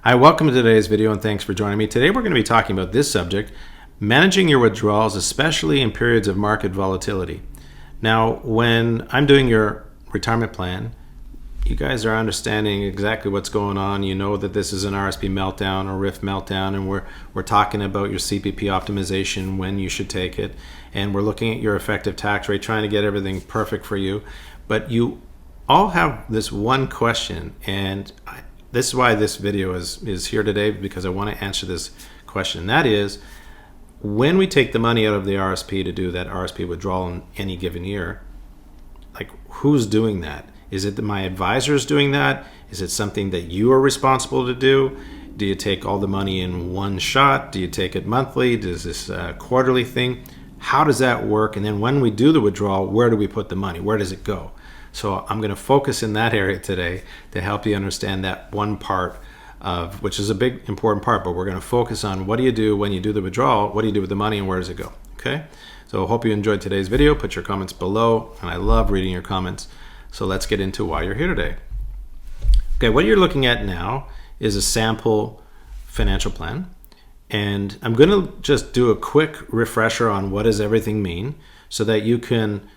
Hi, welcome to today's video and thanks for joining me. Today we're going to be talking about this subject, managing your withdrawals, especially in periods of market volatility. Now, when I'm doing your retirement plan, you guys are understanding exactly what's going on. You know that this is an RSP meltdown or RIF meltdown, and we're talking about your CPP optimization, when you should take it, and we're looking at your effective tax rate, trying to get everything perfect for you. But you all have this one question, and this is why this video is here today, because I want to answer this question. And that is, when we take the money out of the RSP to do that RSP withdrawal in any given year, like, who's doing that? Is it my advisors doing that? Is it something that you are responsible to do? Do you take all the money in one shot? Do you take it monthly? Does this a quarterly thing? How does that work? And then when we do the withdrawal, where do we put the money? Where does it go? So I'm going to focus in that area today to help you understand that one part of, which is a big important part, but we're going to focus on what do you do when you do the withdrawal, what do you do with the money, and where does it go? Okay, so I hope you enjoyed today's video. Put your comments below, and I love reading your comments. So let's get into why you're here today. Okay, what you're looking at now is a sample financial plan, and I'm going to just do a quick refresher on what does everything mean, so that you can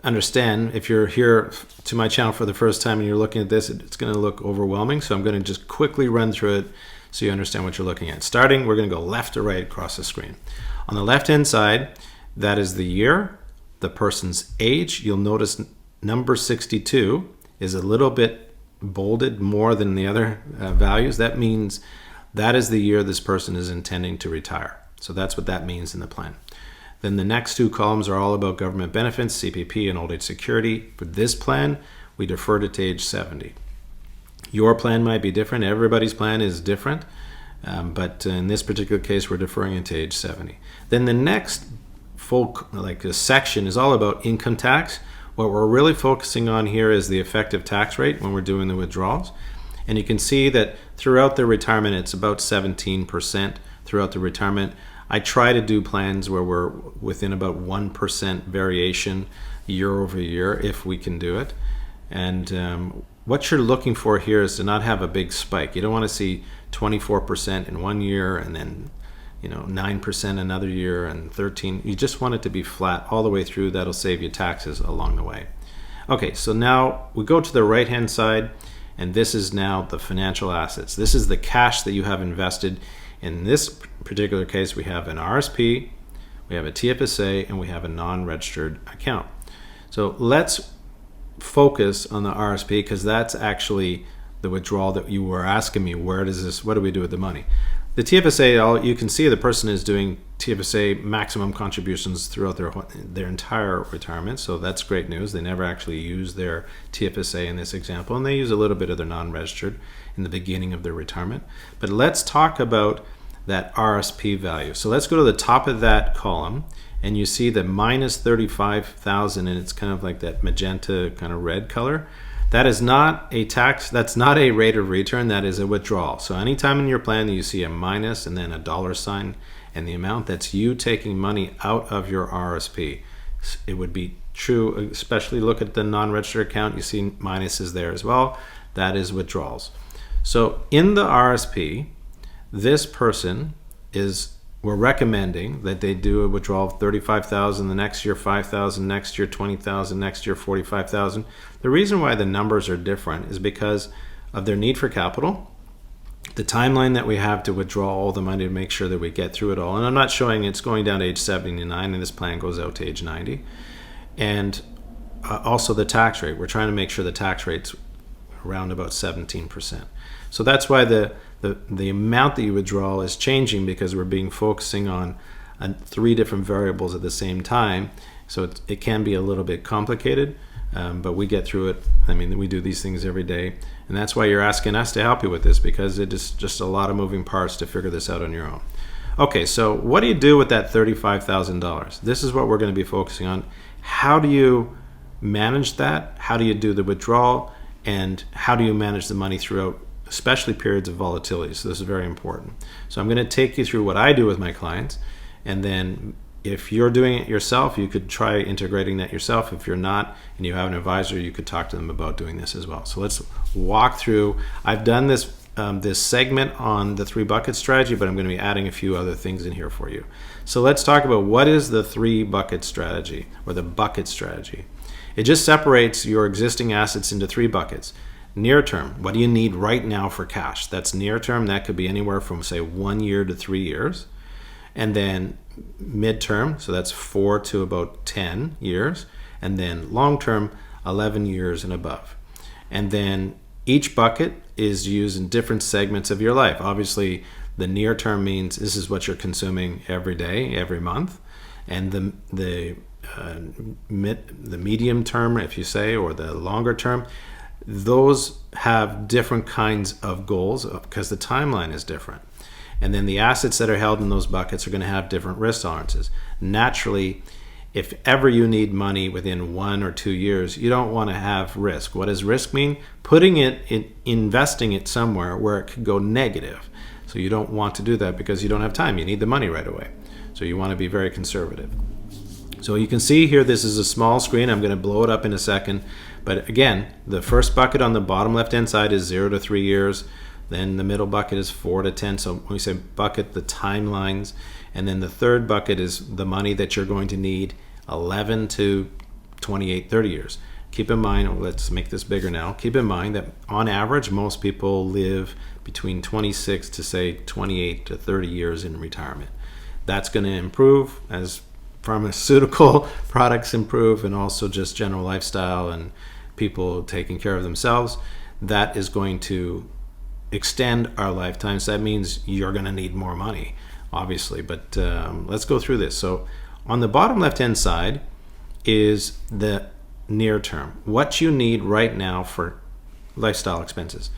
understand. If you're here to my channel for the first time and you're looking at this, it's going to look overwhelming. So I'm going to just quickly run through it so you understand what you're looking at. Starting, we're going to go left to right across the screen. On the left hand side, that is the year, the person's age. You'll notice number 62 is a little bit bolded more than the other values. That means that is the year this person is intending to retire. So that's what that means in the plan. Then the next two columns are all about government benefits, CPP, and old age security. For this plan, we defer to age 70. Your plan might be different. Everybody's plan is different. But in this particular case, we're deferring it to age 70. Then the next full section is all about income tax. What we're really focusing on here is the effective tax rate when we're doing the withdrawals. And you can see that throughout the retirement, it's about 17% throughout the retirement. I try to do plans where we're within about 1% variation year over year, if we can do it. And what you're looking for here is to not have a big spike. You don't want to see 24% in one year and then 9% another year and 13. You just want it to be flat all the way through. That'll save you taxes along the way. Okay, so now we go to the right hand side, and this is now the financial assets. This is the cash that you have invested. In this particular case, we have an RSP, we have a TFSA, and we have a non-registered account. So let's focus on the RSP, because that's actually the withdrawal that you were asking me. What do we do with the money? The TFSA, you can see the person is doing TFSA maximum contributions throughout their entire retirement. So that's great news. They never actually use their TFSA in this example, and they use a little bit of their non-registered in the beginning of their retirement. But let's talk about that RSP value. So let's go to the top of that column, and you see the minus 35,000, and it's kind of like that magenta kind of red color. That is not a tax, that's not a rate of return, that is a withdrawal. So anytime in your plan that you see a minus and then a dollar sign and the amount, that's you taking money out of your RSP. It would be true, especially look at the non-registered account, you see minuses there as well. That is withdrawals. So in the RSP, this person we're recommending that they do a withdrawal of 35,000, the next year 5,000, next year 20,000, next year 45,000. The reason why the numbers are different is because of their need for capital, the timeline that we have to withdraw all the money to make sure that we get through it all. And I'm not showing it's going down to age 79, and this plan goes out to age 90. And also the tax rate. We're trying to make sure the tax rate's around about 17%. So that's why the amount that you withdraw is changing, because we're focusing on 3 different variables at the same time. So it can be a little bit complicated, but we get through it. I mean, we do these things every day, and that's why you're asking us to help you with this, because it is just a lot of moving parts to figure this out on your own. Okay, so what do you do with that $35,000? This is what we're going to be focusing on. How do you manage that? How do you do the withdrawal? And how do you manage the money throughout, especially periods of volatility? So this is very important. So I'm going to take you through what I do with my clients, and then if you're doing it yourself, you could try integrating that yourself. If you're not and you have an advisor, you could talk to them about doing this as well. So let's walk through. I've done this this segment on the 3-bucket strategy, but I'm going to be adding a few other things in here for you. So let's talk about what is the 3-bucket strategy, or the bucket strategy. It just separates your existing assets into 3 buckets. Near term, what do you need right now for cash? That's near term. That could be anywhere from, say, 1 year to 3 years. And then midterm, so that's 4 to about 10 years. And then long term, 11 years and above. And then each bucket is used in different segments of your life. Obviously, the near term means this is what you're consuming every day, every month. And the medium term, if you say, or the longer term, those have different kinds of goals because the timeline is different. And then the assets that are held in those buckets are going to have different risk tolerances. Naturally, if ever you need money within 1 or 2 years, you don't want to have risk. What does risk mean? Putting it in, investing it somewhere where it could go negative. So you don't want to do that because you don't have time. You need the money right away. So you want to be very conservative. So you can see here, this is a small screen. I'm going to blow it up in a second. But again, the first bucket on the bottom left-hand side is 0 to 3 years. Then the middle bucket is 4 to 10. So when we say bucket, the timelines. And then the third bucket is the money that you're going to need 11 to 28, 30 years. Keep in mind, let's make this bigger now. Keep in mind that on average, most people live between 26 to say 28 to 30 years in retirement. That's going to improve as pharmaceutical products improve, and also just general lifestyle and people taking care of themselves. That is going to extend our lifetimes. That means you're going to need more money, obviously. But let's go through this. So on the bottom left-hand side is the near term. What you need right now for lifestyle expenses.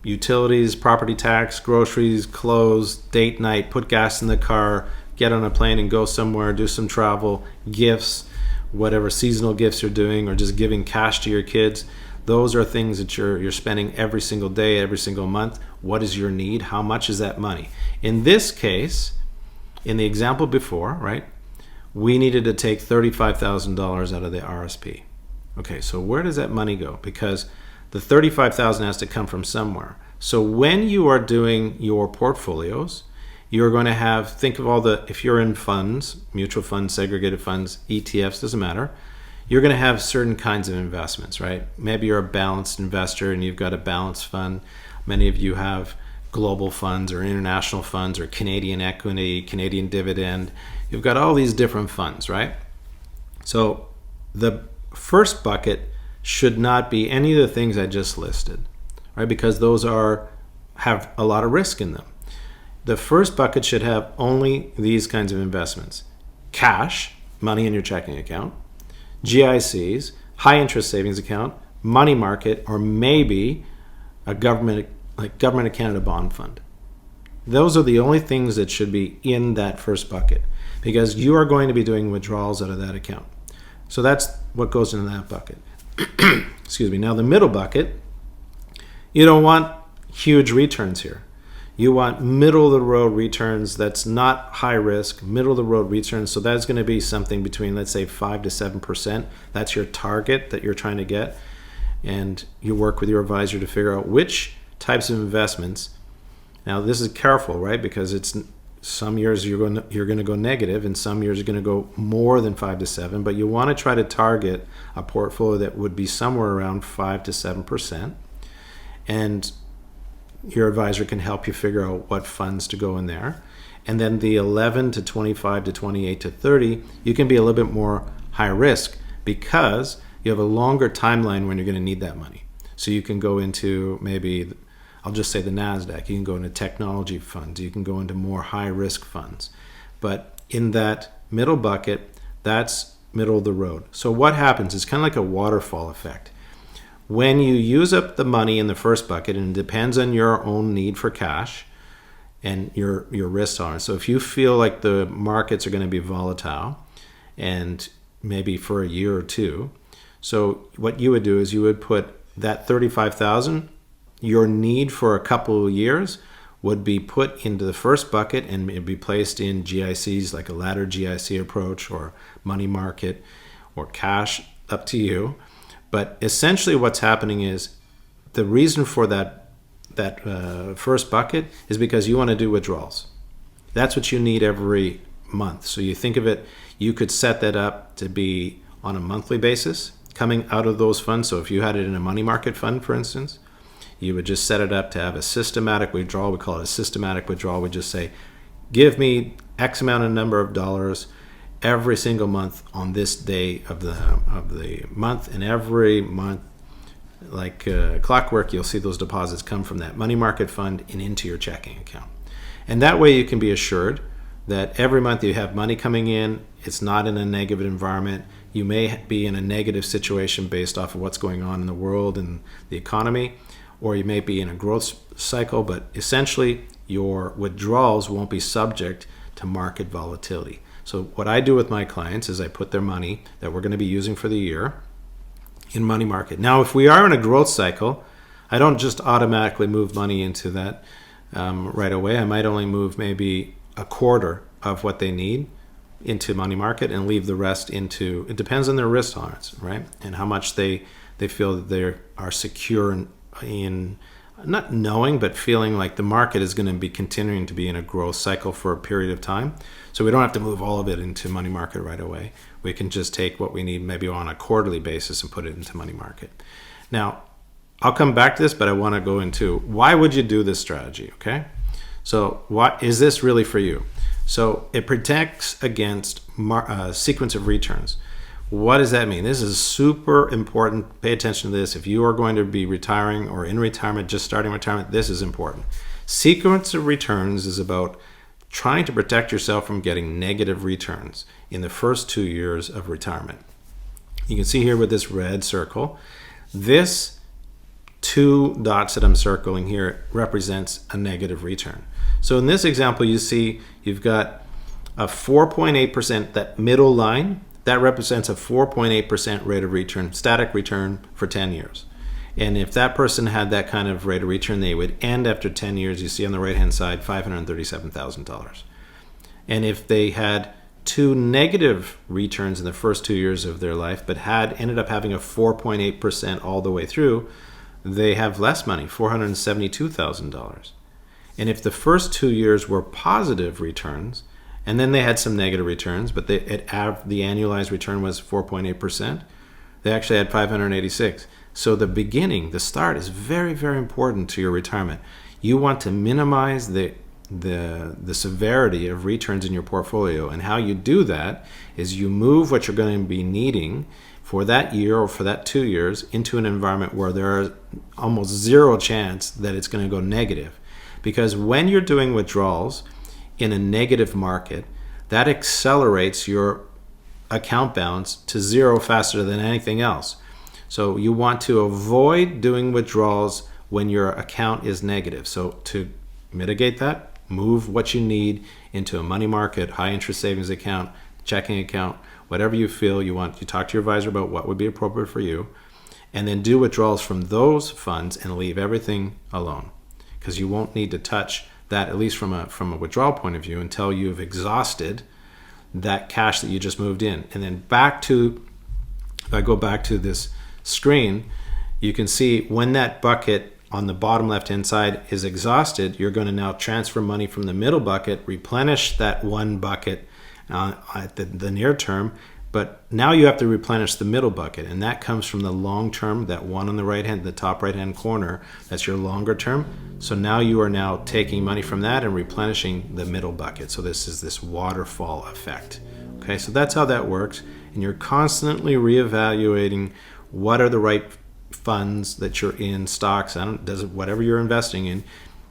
Utilities, property tax, groceries, clothes, date night, put gas in the car, get on a plane and go somewhere, do some travel, gifts, whatever seasonal gifts you're doing, or just giving cash to your kids. Those are things that you're spending every single day, every single month. What is your need? How much is that money? In this case, in the example before, right, we needed to take $35,000 out of the RSP. Okay, so where does that money go? Because the $35,000 has to come from somewhere. So when you are doing your portfolios, you're going to have, think of all the, if you're in funds, mutual funds, segregated funds, ETFs, doesn't matter. You're going to have certain kinds of investments, right? Maybe you're a balanced investor and you've got a balanced fund. Many of you have global funds or international funds or Canadian equity, Canadian dividend. You've got all these different funds, right? So the first bucket should not be any of the things I just listed, right? Because those have a lot of risk in them. The first bucket should have only these kinds of investments: cash, money in your checking account, GICs, high interest savings account, money market, or maybe a government of Canada bond fund. Those are the only things that should be in that first bucket, because you are going to be doing withdrawals out of that account. So that's what goes into that bucket. Excuse me. Now the middle bucket, you don't want huge returns here. You want middle of the road returns that's not high risk, middle of the road returns. So that's going to be something between, let's say, 5 to 7%. That's your target that you're trying to get. And you work with your advisor to figure out which types of investments. Now this is careful, right? Because it's some years you're going to go negative, and some years you're going to go more than 5 to 7. But you want to try to target a portfolio that would be somewhere around 5 to 7%. And your advisor can help you figure out what funds to go in there. And then the 11 to 25 to 28 to 30, you can be a little bit more high risk because you have a longer timeline when you're going to need that money. So you can go into, maybe, I'll just say the NASDAQ. You can go into technology funds. You can go into more high risk funds. But in that middle bucket, that's middle of the road. So what happens is kind of like a waterfall effect. When you use up the money in the first bucket, and it depends on your own need for cash and your risk tolerance. So if you feel like the markets are going to be volatile, and maybe for a year or two, so what you would do is you would put that $35,000, your need for a couple of years would be put into the first bucket, and it'd be placed in GICs, like a ladder GIC approach, or money market, or cash, up to you. But essentially what's happening is the reason for that first bucket is because you want to do withdrawals. That's what you need every month. So you think of it, you could set that up to be on a monthly basis coming out of those funds. So if you had it in a money market fund, for instance, you would just set it up to have a systematic withdrawal. We call it a systematic withdrawal. We just say, give me X amount of number of dollars every single month on this day of the month, and every month, like clockwork, you'll see those deposits come from that money market fund and into your checking account. And that way you can be assured that every month you have money coming in. It's not in a negative environment. You may be in a negative situation based off of what's going on in the world and the economy, or you may be in a growth cycle, but essentially your withdrawals won't be subject to market volatility. So what I do with my clients is I put their money that we're going to be using for the year in money market. Now, if we are in a growth cycle, I don't just automatically move money into that right away. I might only move maybe a quarter of what they need into money market and leave the rest into, it depends on their risk tolerance, right? And how much they feel that they are secure in not knowing, but feeling like the market is going to be continuing to be in a growth cycle for a period of time. So we don't have to move all of it into money market right away. We can just take what we need maybe on a quarterly basis and put it into money market. Now, I'll come back to this, but I want to go into why would you do this strategy, okay? So what is this really for you? So it protects against sequence of returns. What does that mean? This is super important. Pay attention to this. If you are going to be retiring or in retirement, just starting retirement, this is important. Sequence of returns is about trying to protect yourself from getting negative returns in the first 2 years of retirement. You can see here with this red circle, this 2 dots that I'm circling here represents a negative return. So in this example, you see you've got a 4.8%, that middle line, that represents a 4.8% rate of return, static return for 10 years. And if that person had that kind of rate of return, they would end after 10 years, you see on the right-hand side, $537,000. And if they had 2 negative returns in the first 2 years of their life, but ended up having a 4.8% all the way through, they have less money, $472,000. And if the first 2 years were positive returns, and then they had some negative returns, but the annualized return was 4.8%, they actually had $586,000. So the beginning, the start, is very, very important to your retirement. You want to minimize the severity of returns in your portfolio, and how you do that is you move what you're going to be needing for that year or for that 2 years into an environment where there is almost zero chance that it's going to go negative. Because when you're doing withdrawals in a negative market, that accelerates your account balance to zero faster than anything else. So you want to avoid doing withdrawals when your account is negative. So to mitigate that, move what you need into a money market, high interest savings account, checking account, whatever you feel you want. You talk to your advisor about what would be appropriate for you, and then do withdrawals from those funds and leave everything alone, because you won't need to touch that, at least from a withdrawal point of view, until you've exhausted that cash that you just moved in. And then if I go back to this screen, you can see when that bucket on the bottom left-hand side is exhausted, you're going to now transfer money from the middle bucket, replenish that one bucket at the near term, but now you have to replenish the middle bucket, and that comes from the long term, that one on the right hand, the top right hand corner, that's your longer term. So now you are now taking money from that and replenishing the middle bucket. So this is this waterfall effect. Okay, so that's how that works, and you're constantly reevaluating what are the right funds that you're in, stocks, whatever you're investing in.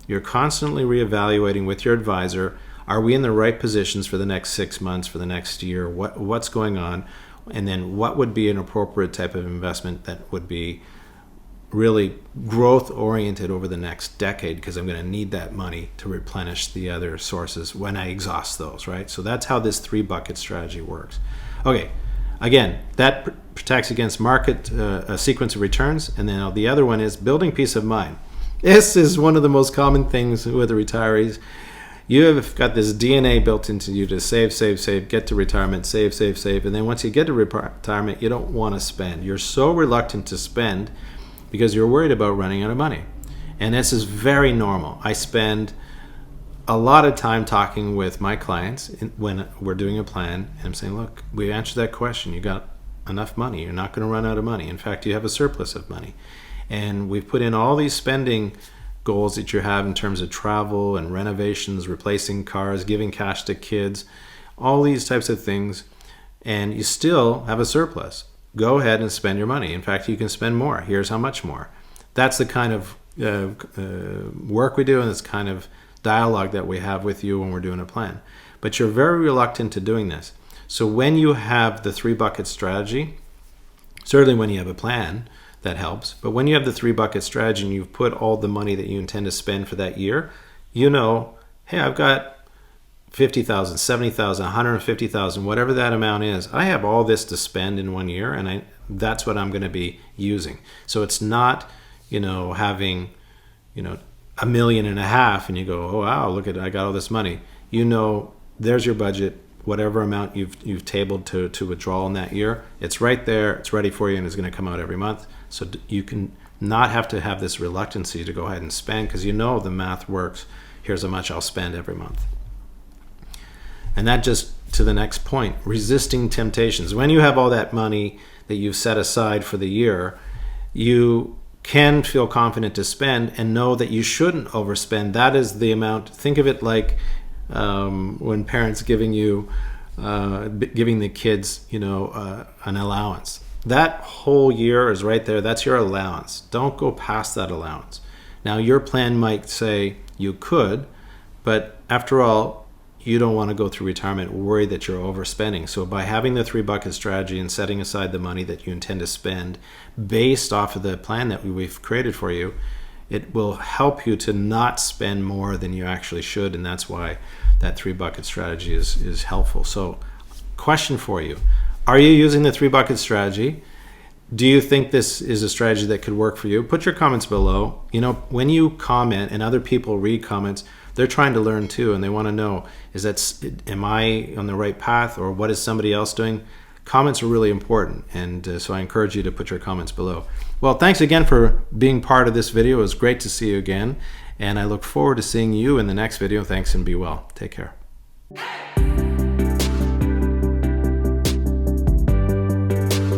You're constantly reevaluating with your advisor, are we in the right positions for the next 6 months, for the next year, what's going on, and then what would be an appropriate type of investment that would be really growth oriented over the next decade, because I'm going to need that money to replenish the other sources when I exhaust those, right? So that's how this 3-bucket strategy works. Okay, again, that protects against market a sequence of returns, and then the other one is building peace of mind. This is one of the most common things with the retirees. You have got this DNA built into you to save, get to retirement, save. And then once you get to retirement, you don't want to spend. You're so reluctant to spend because you're worried about running out of money. And this is very normal. I spend a lot of time talking with my clients when we're doing a plan, and I'm saying, look, we answered that question. You got enough money. You're not going to run out of money. In fact, you have a surplus of money. And we've put in all these spending goals that you have in terms of travel and renovations, replacing cars, giving cash to kids, all these types of things, and you still have a surplus. Go ahead and spend your money. In fact, you can spend more. Here's how much more. That's the kind of work we do, and this kind of dialogue that we have with you when we're doing a plan. But you're very reluctant to doing this. So when you have the 3-bucket strategy, certainly when you have a plan, that helps. But when you have the 3-bucket strategy and you've put all the money that you intend to spend for that year, you know, hey, I've got 50,000, 70,000, 150,000, whatever that amount is. I have all this to spend in 1 year, and that's what I'm going to be using. So it's not, having, $1.5 million and you go, oh wow, look at it, I got all this money. There's your budget. Whatever amount you've tabled to withdraw in that year, it's right there, it's ready for you, and it's going to come out every month. So you can not have to have this reluctancy to go ahead and spend, because the math works. Here's how much I'll spend every month. And that just to the next point, resisting temptations. When you have all that money that you've set aside for the year, you can feel confident to spend and know that you shouldn't overspend. That is the amount. Think of it like when parents giving the kids, an allowance. That whole year is right there. That's your allowance. Don't go past that allowance. Now, your plan might say you could, but after all, you don't want to go through retirement worried that you're overspending. So by having the 3-bucket strategy and setting aside the money that you intend to spend based off of the plan that we've created for you, it will help you to not spend more than you actually should, and that's why that 3-bucket strategy is helpful. So, question for you. Are you using the 3-bucket strategy? Do you think this is a strategy that could work for you? Put your comments below. When you comment and other people read comments, they're trying to learn too, and they want to know, am I on the right path, or what is somebody else doing? Comments are really important, and so I encourage you to put your comments below. Well, thanks again for being part of this video. It was great to see you again, and I look forward to seeing you in the next video. Thanks, and be well. Take care.